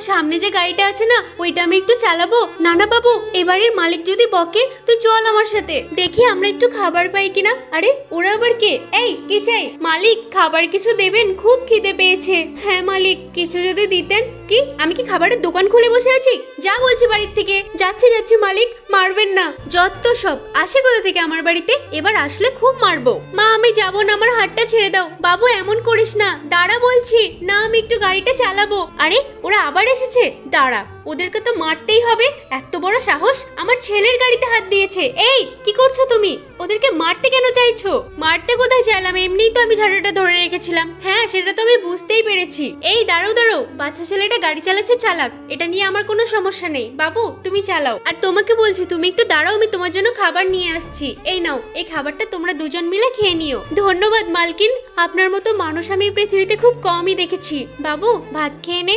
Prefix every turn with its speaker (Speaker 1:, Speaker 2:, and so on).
Speaker 1: সামনে যে গাড়িটা আছে না ওইটা আমি একটু চালাবো। না না বাবু, এবারের মালিক যদি বকে তুই চল আমার সাথে, দেখি আমরা একটু খাবার পাই কিনা। আরে ওরা আবার কে? এই কি চাই? মালিক খাবার কিছু দেবেন, খুব খিদে পেয়েছে। হ্যাঁ মালিক, কিছু যদি দিতেন। কি আমি কি খাবারের দোকান খুলে বসে আছি? যা বলছি বাড়ির থেকে। যাচ্ছি যাচ্ছি মালিক, মারবেন না। যত সব আসে কোথা থেকে আমার বাড়িতে, এবার আসলে খুব মারবো। মা আমি যাবো না, আমার হাতটা ছেড়ে দাও। বাবু এমন করিস না, দাঁড়া বলছি। না আমি একটু গাড়িটা চালাবো। আরে ওরা আবার এসেছে, দাঁড়া, ওদেরকে তো মারতেই হবে। এত বড় সাহস, আমার ছেলের গাড়িতে হাত দিয়েছে। এই কি করছো তুমি? ওদেরকে মারতে কেন চাইছো? মারতে কোথায় চাইলাম, এমনিই তো আমি ঝাড়ুটা ধরে রেখেছিলাম। হ্যাঁ সেটা তো আমি বুঝতেই পেরেছি। এই দাঁড়াও দাঁড়াও, বাচ্চা ছেলেটা গাড়ি চালাচ্ছে চালাক, এটা নিয়ে আমার কোনো সমস্যা নেই। বাবু তুমি চালাও। আর তোমাকে বলছি তুমি একটু দাঁড়াও, আমি তোমার জন্য খাবার নিয়ে আসছি। এই নাও, এই খাবারটা তোমরা দুজন মিলে খেয়ে নিও। ধন্যবাদ মালকিন, আপনার মতো মানুষ আমি পৃথিবীতে খুব কমই দেখেছি। বাবু ভাত খেয়ে নে।